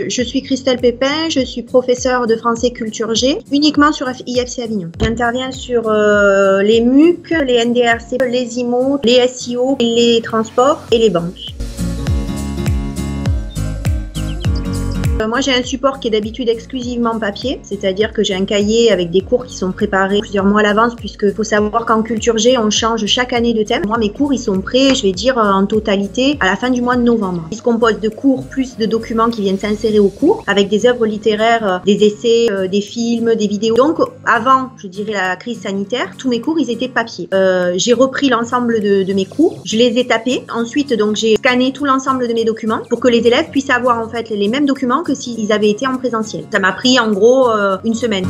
Je suis Christelle Pépin, je suis professeure de français culture G, uniquement sur IFC Avignon. J'interviens sur les MUC, les NDRC, les IMO, les SIO, les transports et les banques. Moi, j'ai un support qui est d'habitude exclusivement papier, c'est-à-dire que j'ai un cahier avec des cours qui sont préparés plusieurs mois à l'avance, puisque faut savoir qu'en culture G, on change chaque année de thème. Moi, mes cours, ils sont prêts, je vais dire, en totalité à la fin du mois de novembre. Ils se composent de cours plus de documents qui viennent s'insérer au cours, avec des œuvres littéraires, des essais, des films, des vidéos. Donc, avant, je dirais, la crise sanitaire, tous mes cours, ils étaient papier. J'ai repris l'ensemble de mes cours, je les ai tapés. Ensuite, donc, j'ai scanné tout l'ensemble de mes documents pour que les élèves puissent avoir en fait les mêmes documents que s'ils avaient été en présentiel. Ça m'a pris en gros une semaine.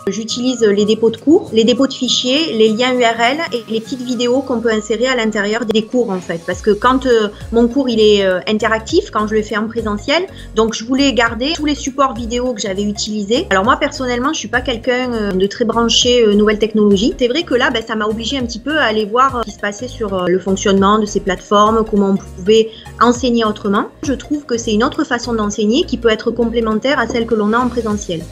J'utilise les dépôts de cours, les dépôts de fichiers, les liens URL et les petites vidéos qu'on peut insérer à l'intérieur des cours en fait. Parce que quand mon cours il est interactif, quand je le fais en présentiel, donc je voulais garder tous les supports vidéo que j'avais utilisés. Alors moi personnellement, je suis pas quelqu'un de très branché nouvelles technologies. C'est vrai que là, ça m'a obligé un petit peu à aller voir ce qui se passait sur le fonctionnement de ces plateformes, comment on pouvait enseigner autrement. Je trouve que c'est une autre façon d'enseigner qui peut être complémentaire à celle que l'on a en présentiel.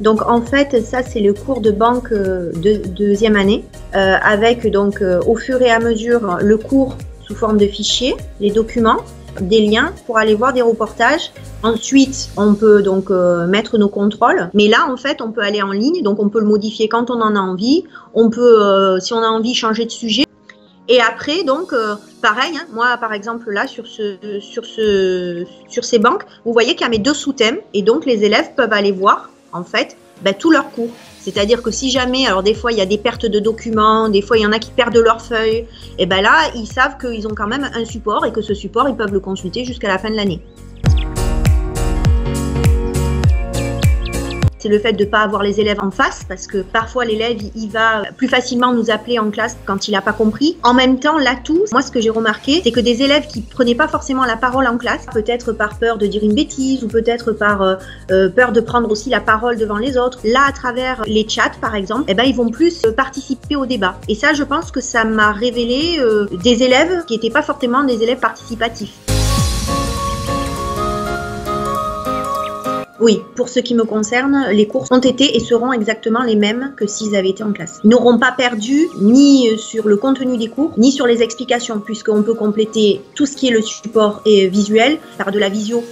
Donc en fait, ça c'est le cours de banque de deuxième année, avec donc au fur et à mesure le cours sous forme de fichiers, les documents, des liens pour aller voir des reportages. Ensuite, on peut donc mettre nos contrôles, mais là en fait on peut aller en ligne, donc on peut le modifier quand on en a envie. On peut, si on a envie, changer de sujet. Et après, donc, pareil, hein, moi, par exemple, là, sur ces banques, vous voyez qu'il y a mes deux sous-thèmes, et donc les élèves peuvent aller voir en fait, tous leurs cours. C'est-à-dire que si jamais, alors des fois il y a des pertes de documents, des fois il y en a qui perdent leurs feuilles, et là ils savent qu'ils ont quand même un support et que ce support ils peuvent le consulter jusqu'à la fin de l'année. C'est le fait de ne pas avoir les élèves en face, parce que parfois l'élève il va plus facilement nous appeler en classe quand il n'a pas compris. En même temps, l'atout, moi ce que j'ai remarqué, c'est que des élèves qui prenaient pas forcément la parole en classe, peut-être par peur de dire une bêtise ou peut-être par peur de prendre aussi la parole devant les autres, là à travers les chats par exemple, ils vont plus participer au débat. Et ça, je pense que ça m'a révélé des élèves qui n'étaient pas forcément des élèves participatifs. Oui, pour ce qui me concerne, les cours ont été et seront exactement les mêmes que s'ils avaient été en classe. Ils n'auront pas perdu ni sur le contenu des cours, ni sur les explications, puisqu'on peut compléter tout ce qui est le support et visuel par de la visio.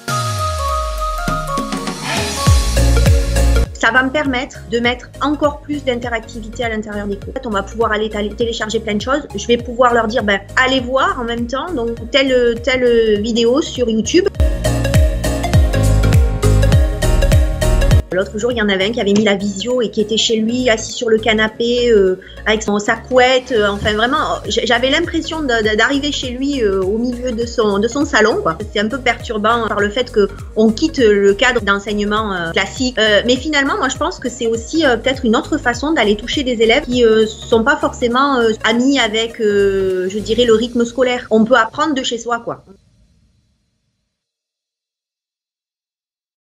Ça va me permettre de mettre encore plus d'interactivité à l'intérieur des cours. En fait, on va pouvoir aller télécharger plein de choses. Je vais pouvoir leur dire, allez voir en même temps donc telle vidéo sur YouTube. L'autre jour, il y en avait un qui avait mis la visio et qui était chez lui, assis sur le canapé, avec sa couette. Enfin, vraiment, j'avais l'impression d'arriver chez lui au milieu de son salon, quoi. C'est un peu perturbant par le fait qu'on quitte le cadre d'enseignement classique. Mais finalement, moi, je pense que c'est aussi peut-être une autre façon d'aller toucher des élèves qui sont pas forcément amis avec, je dirais, le rythme scolaire. On peut apprendre de chez soi, quoi.